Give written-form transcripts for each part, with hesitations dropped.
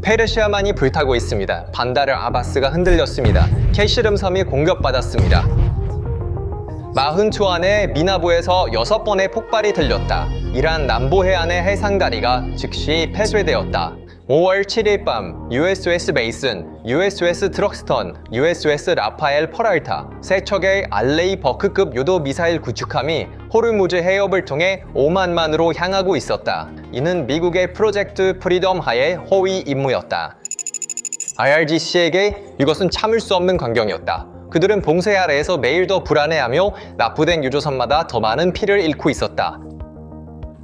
페르시아만이 불타고 있습니다. 반다르 아바스가 흔들렸습니다. 케시름 섬이 공격받았습니다. 40초 안에 미나부에서 6번의 폭발이 들렸다. 이란 남부 해안의 해상다리가 즉시 폐쇄되었다. 5월 7일 밤 USS 메이슨, USS 트럭스턴, USS 라파엘 퍼랄타 세 척의 알레이 버크급 요도 미사일 구축함이 호르무즈 해협을 통해 오만만으로 향하고 있었다. 이는 미국의 프로젝트 프리덤 하의 호위 임무였다. IRGC에게 이것은 참을 수 없는 광경이었다. 그들은 봉쇄 아래에서 매일 더 불안해하며 납부된 유조선마다 더 많은 피를 잃고 있었다.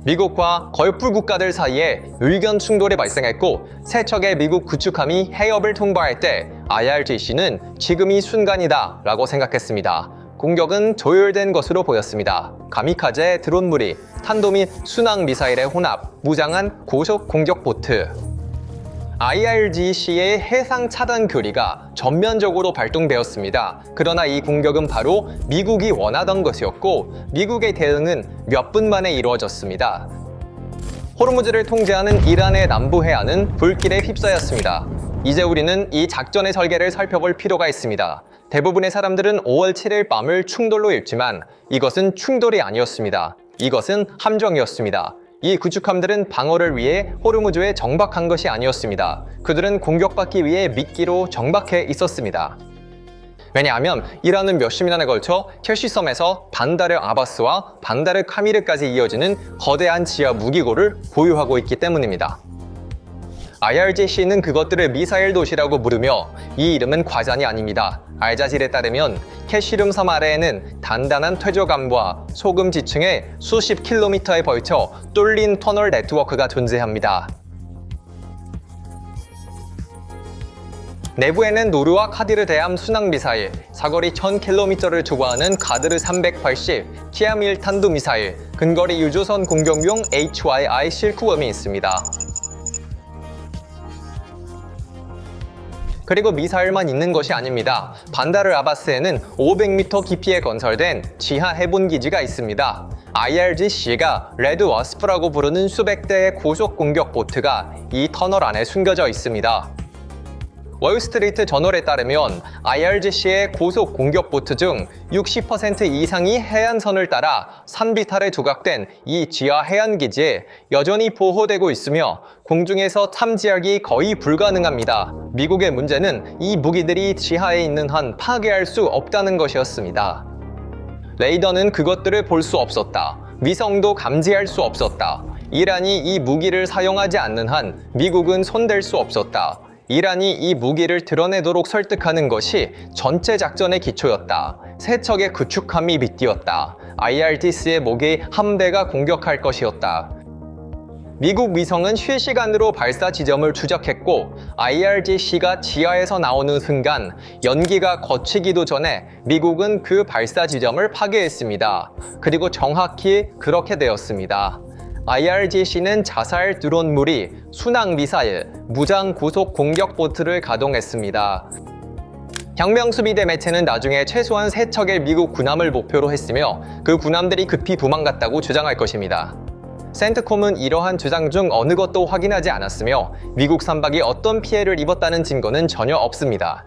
미국과 걸프 국가들 사이에 의견 충돌이 발생했고 세 척의 미국 구축함이 해협을 통과할 때 IRGC는 지금이 순간이다 라고 생각했습니다. 공격은 조율된 것으로 보였습니다. 가미카제 드론 무리, 탄도 및 순항 미사일의 혼합, 무장한 고속 공격 보트. IRGC의 해상 차단 교리가 전면적으로 발동되었습니다. 그러나 이 공격은 바로 미국이 원하던 것이었고 미국의 대응은 몇 분 만에 이루어졌습니다. 호르무즈를 통제하는 이란의 남부 해안은 불길에 휩싸였습니다. 이제 우리는 이 작전의 설계를 살펴볼 필요가 있습니다. 대부분의 사람들은 5월 7일 밤을 충돌로 읽지만 이것은 충돌이 아니었습니다. 이것은 함정이었습니다. 이 구축함들은 방어를 위해 호르무즈에 정박한 것이 아니었습니다. 그들은 공격받기 위해 미끼로 정박해 있었습니다. 왜냐하면 이란은 몇십 년에 걸쳐 켈시섬에서 반다르 아바스와 반다르 카미르까지 이어지는 거대한 지하 무기고를 보유하고 있기 때문입니다. IRGC는 그것들을 미사일 도시라고 부르며 이 이름은 과장이 아닙니다. 알자질에 따르면 케시름 섬 아래에는 단단한 퇴적암과 소금 지층에 수십 킬로미터에 걸쳐 뚫린 터널 네트워크가 존재합니다. 내부에는 노르와 카디르 대함 순항 미사일, 사거리 1000km를 초과하는 가드르 380, 키암1 탄도 미사일, 근거리 유조선 공격용 HYI 실크웜이 있습니다. 그리고 미사일만 있는 것이 아닙니다. 반다르 아바스에는 500m 깊이에 건설된 지하 해본 기지가 있습니다. IRGC가 레드 와스프라고 부르는 수백 대의 고속 공격 보트가 이 터널 안에 숨겨져 있습니다. 월스트리트 저널에 따르면 IRGC의 고속 공격 보트 중 60% 이상이 해안선을 따라 산비탈에 조각된 이 지하 해안기지에 여전히 보호되고 있으며 공중에서 탐지하기 거의 불가능합니다. 미국의 문제는 이 무기들이 지하에 있는 한 파괴할 수 없다는 것이었습니다. 레이더는 그것들을 볼 수 없었다. 위성도 감지할 수 없었다. 이란이 이 무기를 사용하지 않는 한 미국은 손댈 수 없었다. 이란이 이 무기를 드러내도록 설득하는 것이 전체 작전의 기초였다. 세 척의 구축함이 밑띄었다. IRGC의 목이 함대가 공격할 것이었다. 미국 위성은 실시간으로 발사 지점을 추적했고 IRGC가 지하에서 나오는 순간 연기가 거치기도 전에 미국은 그 발사 지점을 파괴했습니다. 그리고 정확히 그렇게 되었습니다. IRGC는 자살 드론 무리, 순항 미사일, 무장 고속 공격 보트를 가동했습니다. 혁명수비대 매체는 나중에 최소한 3척의 미국 군함을 목표로 했으며 그 군함들이 급히 도망갔다고 주장할 것입니다. 센트콤은 이러한 주장 중 어느 것도 확인하지 않았으며 미국 선박이 어떤 피해를 입었다는 증거는 전혀 없습니다.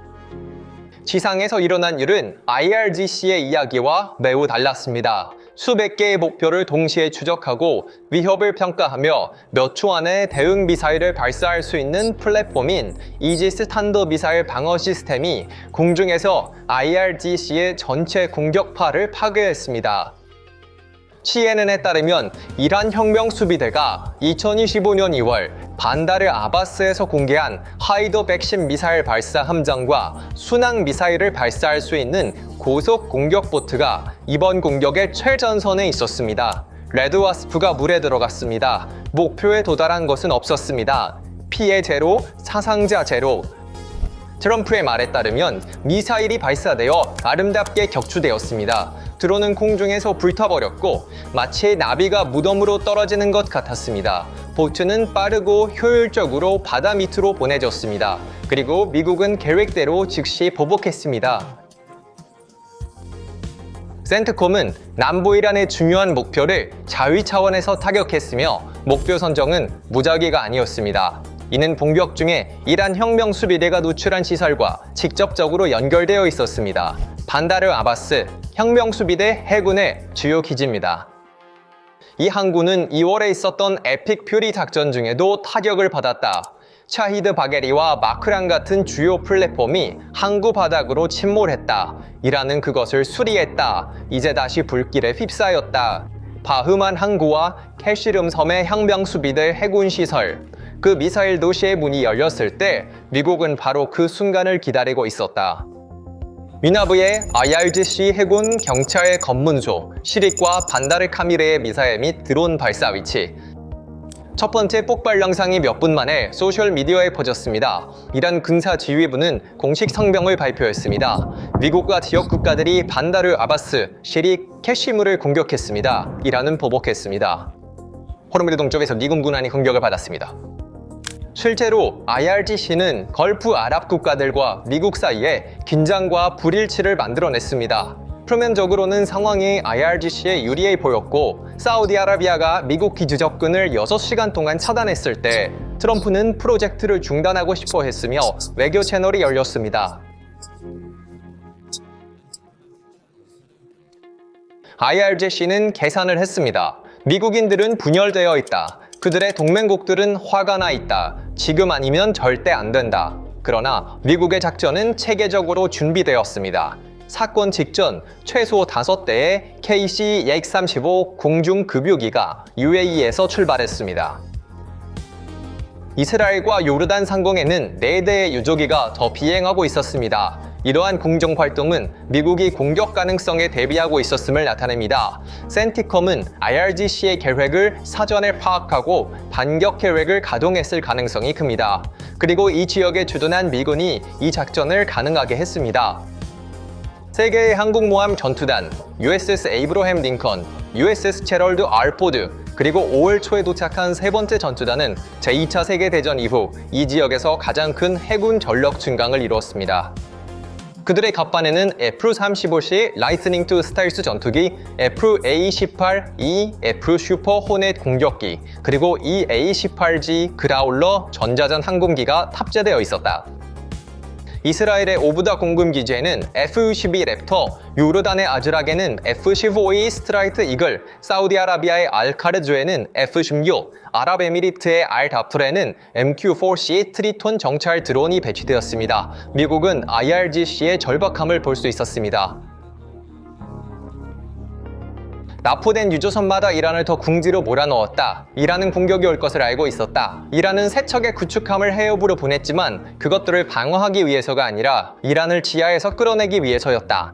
지상에서 일어난 일은 IRGC의 이야기와 매우 달랐습니다. 수백 개의 목표를 동시에 추적하고 위협을 평가하며 몇 초 안에 대응 미사일을 발사할 수 있는 플랫폼인 이지스 탄도 미사일 방어 시스템이 공중에서 IRGC의 전체 공격파를 파괴했습니다. CNN에 따르면 이란 혁명 수비대가 2025년 2월 반다르 아바스에서 공개한 하이더 110 미사일 발사 함정과 순항 미사일을 발사할 수 있는 고속 공격 보트가 이번 공격의 최전선에 있었습니다. 레드 와스프가 물에 들어갔습니다. 목표에 도달한 것은 없었습니다. 피해 제로, 사상자 제로. 트럼프의 말에 따르면 미사일이 발사되어 아름답게 격추되었습니다. 드론은 공중에서 불타버렸고 마치 나비가 무덤으로 떨어지는 것 같았습니다. 보트는 빠르고 효율적으로 바다 밑으로 보내졌습니다. 그리고 미국은 계획대로 즉시 보복했습니다. 센트콤은 남부 이란의 중요한 목표를 자위 차원에서 타격했으며 목표 선정은 무작위가 아니었습니다. 이는 공격 중에 이란 혁명 수비대가 누출한 시설과 직접적으로 연결되어 있었습니다. 반다르 아바스, 혁명 수비대 해군의 주요 기지입니다. 이 항구는 2월에 있었던 에픽 퓨리 작전 중에도 타격을 받았다. 샤히드 바게리와 마크란 같은 주요 플랫폼이 항구 바닥으로 침몰했다. 이란은 그것을 수리했다. 이제 다시 불길에 휩싸였다. 바흐만 항구와 캐시름 섬의 혁명 수비대 해군 시설, 그 미사일 도시의 문이 열렸을 때 미국은 바로 그 순간을 기다리고 있었다. 미나브의 IRGC 해군 경찰의 검문소, 시릭과 반다르 카미르의 미사일 및 드론 발사 위치. 첫 번째 폭발 영상이 몇 분 만에 소셜미디어에 퍼졌습니다. 이란 군사지휘부는 공식 성명을 발표했습니다. 미국과 지역 국가들이 반다르 아바스, 시릭, 캐시무를 공격했습니다. 이란은 보복했습니다. 호르무즈 동쪽에서 미군 군함이 공격을 받았습니다. 실제로 IRGC는 걸프 아랍 국가들과 미국 사이에 긴장과 불일치를 만들어냈습니다. 표면적으로는 상황이 IRGC에 유리해 보였고 사우디아라비아가 미국 기지 접근을 6시간 동안 차단했을 때 트럼프는 프로젝트를 중단하고 싶어 했으며 외교 채널이 열렸습니다. IRGC는 계산을 했습니다. 미국인들은 분열되어 있다. 그들의 동맹국들은 화가 나 있다. 지금 아니면 절대 안 된다. 그러나 미국의 작전은 체계적으로 준비되었습니다. 사건 직전 최소 5대의 KC-135 공중급유기가 UAE에서 출발했습니다. 이스라엘과 요르단 상공에는 4대의 유조기가 더 비행하고 있었습니다. 이러한 공정활동은 미국이 공격 가능성에 대비하고 있었음을 나타냅니다. 센티컴은 IRGC의 계획을 사전에 파악하고 반격 계획을 가동했을 가능성이 큽니다. 그리고 이 지역에 주둔한 미군이 이 작전을 가능하게 했습니다. 세계의 항공모함 전투단, USS 에이브러햄 링컨, USS 제럴드 R 포드, 그리고 5월 초에 도착한 세 번째 전투단은 제2차 세계대전 이후 이 지역에서 가장 큰 해군 전력 증강을 이루었습니다. 그들의 갑반에는 F-35C 라이트닝 II 스타일스 전투기, F-A-18E F 슈퍼 호넷 공격기, 그리고 EA-18G 그라울러 전자전 항공기가 탑재되어 있었다. 이스라엘의 오브다 공군기지에는 F-12 랩터, 요르단의 아즈락에는 F-15E 스트라이트 이글, 사우디아라비아의 알카르주에는 F-16, 아랍에미리트의 알다프레는 MQ-4C 트리톤 정찰 드론이 배치되었습니다. 미국은 IRGC의 절박함을 볼 수 있었습니다. 납포된 유조선마다 이란을 더 궁지로 몰아넣었다. 이란은 공격이 올 것을 알고 있었다. 이란은 세 척의 구축함을 해협으로 보냈지만 그것들을 방어하기 위해서가 아니라 이란을 지하에서 끌어내기 위해서였다.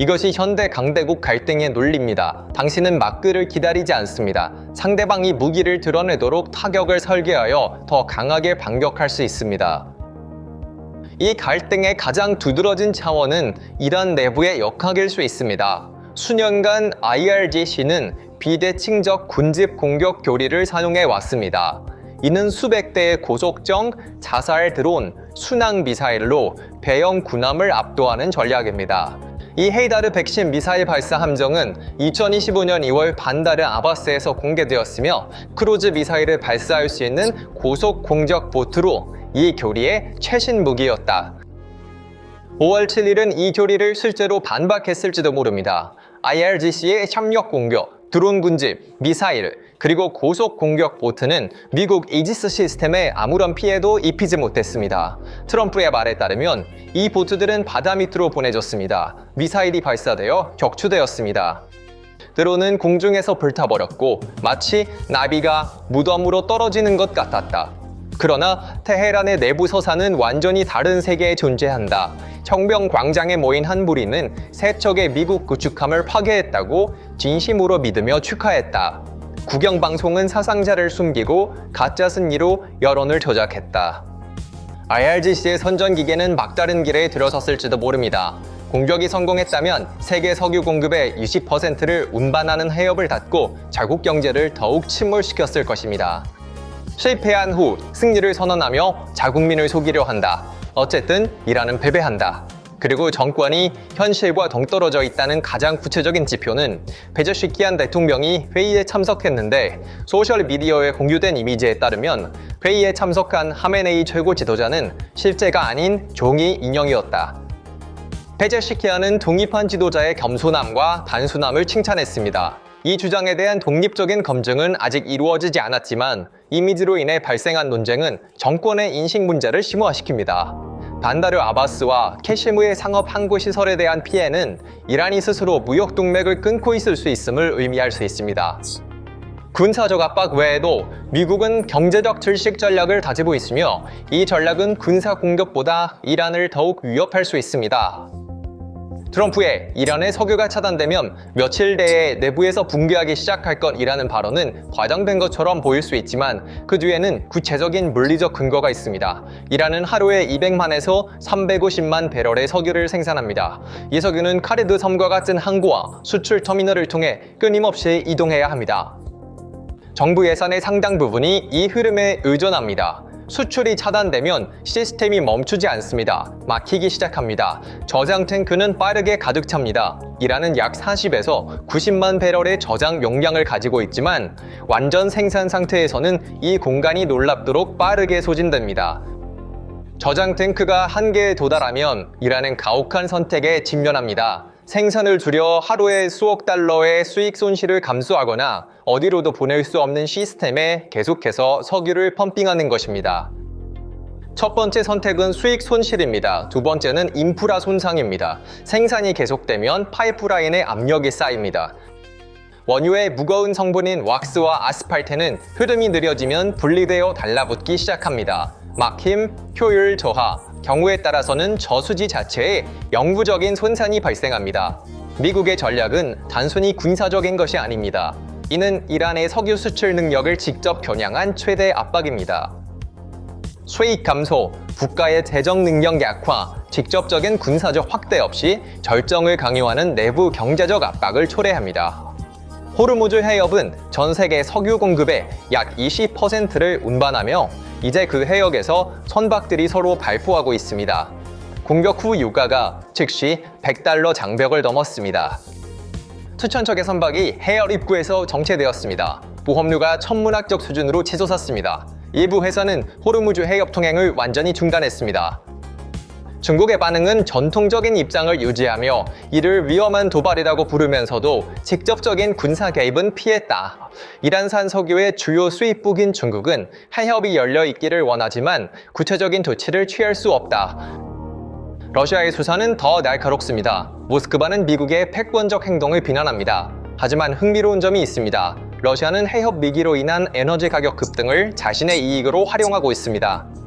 이것이 현대 강대국 갈등의 논리입니다. 당신은 막글을 기다리지 않습니다. 상대방이 무기를 드러내도록 타격을 설계하여 더 강하게 반격할 수 있습니다. 이 갈등의 가장 두드러진 차원은 이란 내부의 역학일 수 있습니다. 수년간 IRGC는 비대칭적 군집 공격 교리를 사용해 왔습니다. 이는 수백 대의 고속정, 자살 드론, 순항 미사일로 배영 군함을 압도하는 전략입니다. 이 헤이다르 110 미사일 발사 함정은 2025년 2월 반다르 아바스에서 공개되었으며 크루즈 미사일을 발사할 수 있는 고속 공격 보트로 이 교리의 최신 무기였다. 5월 7일은 이 교리를 실제로 반박했을지도 모릅니다. IRGC의 협력 공격, 드론 군집, 미사일, 그리고 고속 공격 보트는 미국 이지스 시스템에 아무런 피해도 입히지 못했습니다. 트럼프의 말에 따르면 이 보트들은 바다 밑으로 보내졌습니다. 미사일이 발사되어 격추되었습니다. 드론은 공중에서 불타버렸고 마치 나비가 무덤으로 떨어지는 것 같았다. 그러나 테헤란의 내부 서사는 완전히 다른 세계에 존재한다. 혁명 광장에 모인 한 무리는 세 척의 미국 구축함을 파괴했다고 진심으로 믿으며 축하했다. 국영방송은 사상자를 숨기고 가짜 승리로 여론을 조작했다. IRGC의 선전기계는 막다른 길에 들어섰을지도 모릅니다. 공격이 성공했다면 세계 석유 공급의 20%를 운반하는 해협을 닫고 자국 경제를 더욱 침몰시켰을 것입니다. 실패한 후 승리를 선언하며 자국민을 속이려 한다. 어쨌든 이란은 패배한다. 그리고 정권이 현실과 동떨어져 있다는 가장 구체적인 지표는 페제시키안 대통령이 회의에 참석했는데 소셜미디어에 공유된 이미지에 따르면 회의에 참석한 하메네이 최고 지도자는 실제가 아닌 종이 인형이었다. 페제시키안은 독립한 지도자의 겸손함과 단순함을 칭찬했습니다. 이 주장에 대한 독립적인 검증은 아직 이루어지지 않았지만 이미지로 인해 발생한 논쟁은 정권의 인식 문제를 심화시킵니다. 반다르 아바스와 캐시무의 상업 항구 시설에 대한 피해는 이란이 스스로 무역 동맥을 끊고 있을 수 있음을 의미할 수 있습니다. 군사적 압박 외에도 미국은 경제적 질식 전략을 다지고 있으며 이 전략은 군사 공격보다 이란을 더욱 위협할 수 있습니다. 트럼프의 이란의 석유가 차단되면 며칠 내에 내부에서 붕괴하기 시작할 것이라는 발언은 과장된 것처럼 보일 수 있지만 그 뒤에는 구체적인 물리적 근거가 있습니다. 이란은 하루에 200만에서 350만 배럴의 석유를 생산합니다. 이 석유는 카리드 섬과 같은 항구와 수출 터미널을 통해 끊임없이 이동해야 합니다. 정부 예산의 상당 부분이 이 흐름에 의존합니다. 수출이 차단되면 시스템이 멈추지 않습니다. 막히기 시작합니다. 저장 탱크는 빠르게 가득 찹니다. 이란은 약 40에서 90만 배럴의 저장 용량을 가지고 있지만 완전 생산 상태에서는 이 공간이 놀랍도록 빠르게 소진됩니다. 저장 탱크가 한계에 도달하면 이란은 가혹한 선택에 직면합니다. 생산을 줄여 하루에 수억 달러의 수익 손실을 감수하거나 어디로도 보낼 수 없는 시스템에 계속해서 석유를 펌핑하는 것입니다. 첫 번째 선택은 수익 손실입니다. 두 번째는 인프라 손상입니다. 생산이 계속되면 파이프라인에 압력이 쌓입니다. 원유의 무거운 성분인 왁스와 아스팔트는 흐름이 느려지면 분리되어 달라붙기 시작합니다. 막힘, 효율 저하, 경우에 따라서는 저수지 자체에 영구적인 손상이 발생합니다. 미국의 전략은 단순히 군사적인 것이 아닙니다. 이는 이란의 석유 수출 능력을 직접 겨냥한 최대 압박입니다. 수익 감소, 국가의 재정 능력 약화, 직접적인 군사적 확대 없이 절정을 강요하는 내부 경제적 압박을 초래합니다. 호르무즈 해협은 전 세계 석유 공급의 약 20%를 운반하며 이제 그 해역에서 선박들이 서로 발포하고 있습니다. 공격 후 유가가 즉시 $100 장벽을 넘었습니다. 수천 척의 선박이 해역 입구에서 정체되었습니다. 보험료가 천문학적 수준으로 치솟았습니다. 일부 회사는 호르무즈 해협 통행을 완전히 중단했습니다. 중국의 반응은 전통적인 입장을 유지하며 이를 위험한 도발이라고 부르면서도 직접적인 군사 개입은 피했다. 이란산 석유의 주요 수입국인 중국은 해협이 열려 있기를 원하지만 구체적인 조치를 취할 수 없다. 러시아의 수사는 더 날카롭습니다. 모스크바는 미국의 패권적 행동을 비난합니다. 하지만 흥미로운 점이 있습니다. 러시아는 해협 위기로 인한 에너지 가격 급등을 자신의 이익으로 활용하고 있습니다.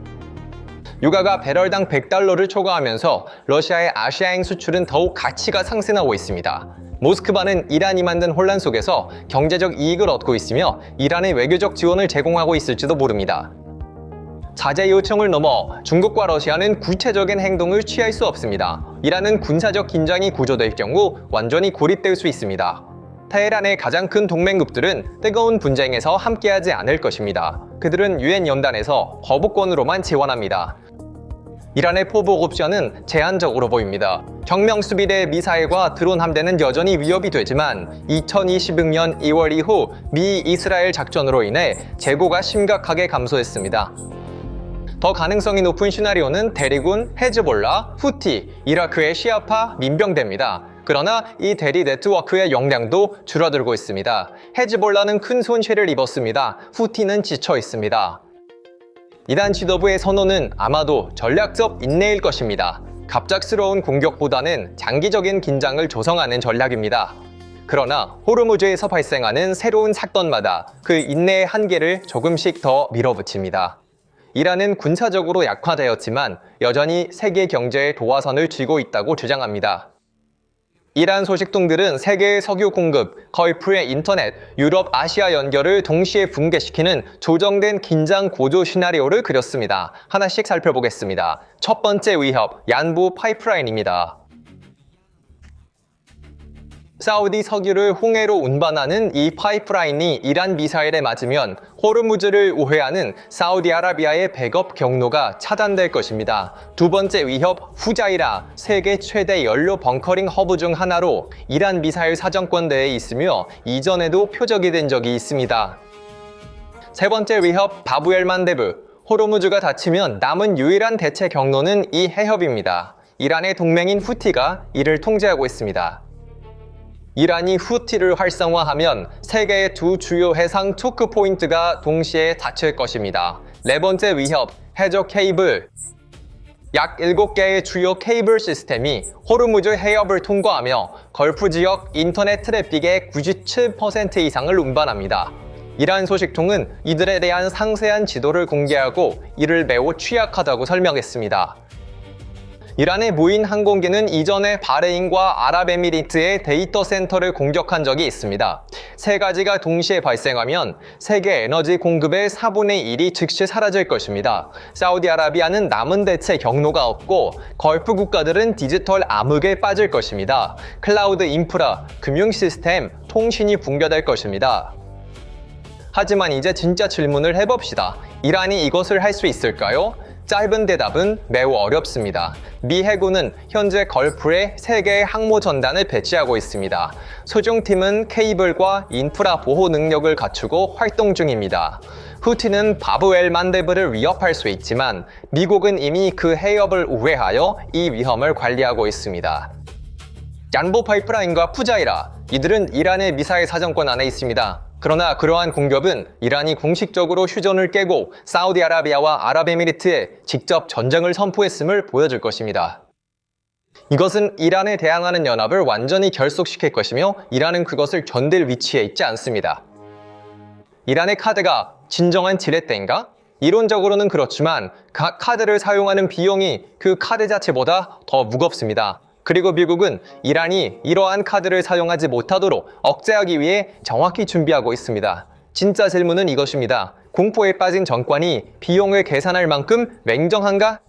유가가 배럴당 $100를 초과하면서 러시아의 아시아행 수출은 더욱 가치가 상승하고 있습니다. 모스크바는 이란이 만든 혼란 속에서 경제적 이익을 얻고 있으며 이란의 외교적 지원을 제공하고 있을지도 모릅니다. 자제 요청을 넘어 중국과 러시아는 구체적인 행동을 취할 수 없습니다. 이란은 군사적 긴장이 고조될 경우 완전히 고립될 수 있습니다. 테헤란의 가장 큰 동맹국들은 뜨거운 분쟁에서 함께하지 않을 것입니다. 그들은 유엔 연단에서 거부권으로만 지원합니다. 이란의 포복 옵션은 제한적으로 보입니다. 혁명 수비대 미사일과 드론 함대는 여전히 위협이 되지만 2026년 2월 이후 미 이스라엘 작전으로 인해 재고가 심각하게 감소했습니다. 더 가능성이 높은 시나리오는 대리군, 헤즈볼라, 후티, 이라크의 시아파, 민병대입니다. 그러나 이 대리 네트워크의 역량도 줄어들고 있습니다. 헤즈볼라는 큰 손실을 입었습니다. 후티는 지쳐 있습니다. 이란 지도부의 선호는 아마도 전략적 인내일 것입니다. 갑작스러운 공격보다는 장기적인 긴장을 조성하는 전략입니다. 그러나 호르무즈에서 발생하는 새로운 사건마다 그 인내의 한계를 조금씩 더 밀어붙입니다. 이란은 군사적으로 약화되었지만 여전히 세계 경제의 도화선을 쥐고 있다고 주장합니다. 이란 소식통들은 세계의 석유 공급, 걸프의 인터넷, 유럽, 아시아 연결을 동시에 붕괴시키는 조정된 긴장 고조 시나리오를 그렸습니다. 하나씩 살펴보겠습니다. 첫 번째 위협, 얀부 파이프라인입니다. 사우디 석유를 홍해로 운반하는 이 파이프라인이 이란 미사일에 맞으면 호르무즈를 우회하는 사우디아라비아의 백업 경로가 차단될 것입니다. 두 번째 위협, 후자이라, 세계 최대 연료 벙커링 허브 중 하나로 이란 미사일 사정권 내에 있으며 이전에도 표적이 된 적이 있습니다. 세 번째 위협, 바브엘 만데브. 호르무즈가 닫히면 남은 유일한 대체 경로는 이 해협입니다. 이란의 동맹인 후티가 이를 통제하고 있습니다. 이란이 후티를 활성화하면 세계의 두 주요 해상 초크 포인트가 동시에 닫힐 것입니다. 네 번째 위협, 해저 케이블. 약 7개의 주요 케이블 시스템이 호르무즈 해협을 통과하며 걸프 지역 인터넷 트래픽의 97% 이상을 운반합니다. 이란 소식통은 이들에 대한 상세한 지도를 공개하고 이를 매우 취약하다고 설명했습니다. 이란의 무인 항공기는 이전에 바레인과 아랍에미리트의 데이터 센터를 공격한 적이 있습니다. 세 가지가 동시에 발생하면 세계 에너지 공급의 4분의 1이 즉시 사라질 것입니다. 사우디아라비아는 남은 대체 경로가 없고 걸프 국가들은 디지털 암흑에 빠질 것입니다. 클라우드 인프라, 금융 시스템, 통신이 붕괴될 것입니다. 하지만 이제 진짜 질문을 해봅시다. 이란이 이것을 할 수 있을까요? 짧은 대답은 매우 어렵습니다. 미 해군은 현재 걸프에 3개의 항모 전단을 배치하고 있습니다. 소중팀은 케이블과 인프라 보호 능력을 갖추고 활동 중입니다. 후티는 바브엘 만데브를 위협할 수 있지만 미국은 이미 그 해협을 우회하여 이 위험을 관리하고 있습니다. 얀보 파이프라인과 푸자이라, 이들은 이란의 미사일 사정권 안에 있습니다. 그러나 그러한 공격은 이란이 공식적으로 휴전을 깨고 사우디아라비아와 아랍에미리트에 직접 전쟁을 선포했음을 보여줄 것입니다. 이것은 이란에 대항하는 연합을 완전히 결속시킬 것이며 이란은 그것을 견딜 위치에 있지 않습니다. 이란의 카드가 진정한 지렛대인가? 이론적으로는 그렇지만 각 카드를 사용하는 비용이 그 카드 자체보다 더 무겁습니다. 그리고 미국은 이란이 이러한 카드를 사용하지 못하도록 억제하기 위해 정확히 준비하고 있습니다. 진짜 질문은 이것입니다. 공포에 빠진 정권이 비용을 계산할 만큼 냉정한가?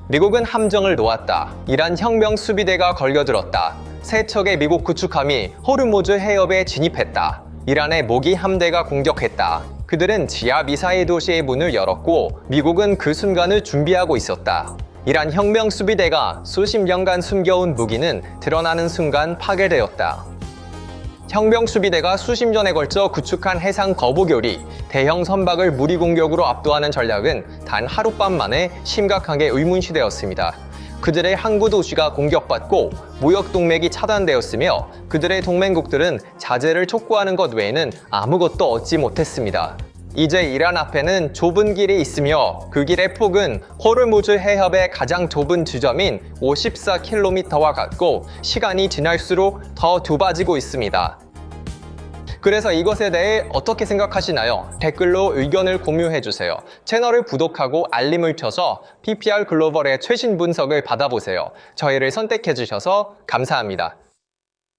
미국은 함정을 놓았다. 이란 혁명 수비대가 걸려들었다. 세 척의 미국 구축함이 호르무즈 해협에 진입했다. 이란의 모기 함대가 공격했다. 그들은 지하 미사일 도시의 문을 열었고 미국은 그 순간을 준비하고 있었다. 이란 혁명 수비대가 수십 년간 숨겨온 무기는 드러나는 순간 파괴되었다. 혁명 수비대가 수십 년에 걸쳐 구축한 해상 거부교리, 대형 선박을 무리 공격으로 압도하는 전략은 단 하룻밤 만에 심각하게 의문시되었습니다. 그들의 항구 도시가 공격받고 무역 동맥이 차단되었으며 그들의 동맹국들은 자제를 촉구하는 것 외에는 아무것도 얻지 못했습니다. 이제 이란 앞에는 좁은 길이 있으며 그 길의 폭은 호르무즈 해협의 가장 좁은 지점인 54km와 같고 시간이 지날수록 더 좁아지고 있습니다. 그래서 이것에 대해 어떻게 생각하시나요? 댓글로 의견을 공유해주세요. 채널을 구독하고 알림을 켜서 PPR 글로벌의 최신 분석을 받아보세요. 저희를 선택해주셔서 감사합니다.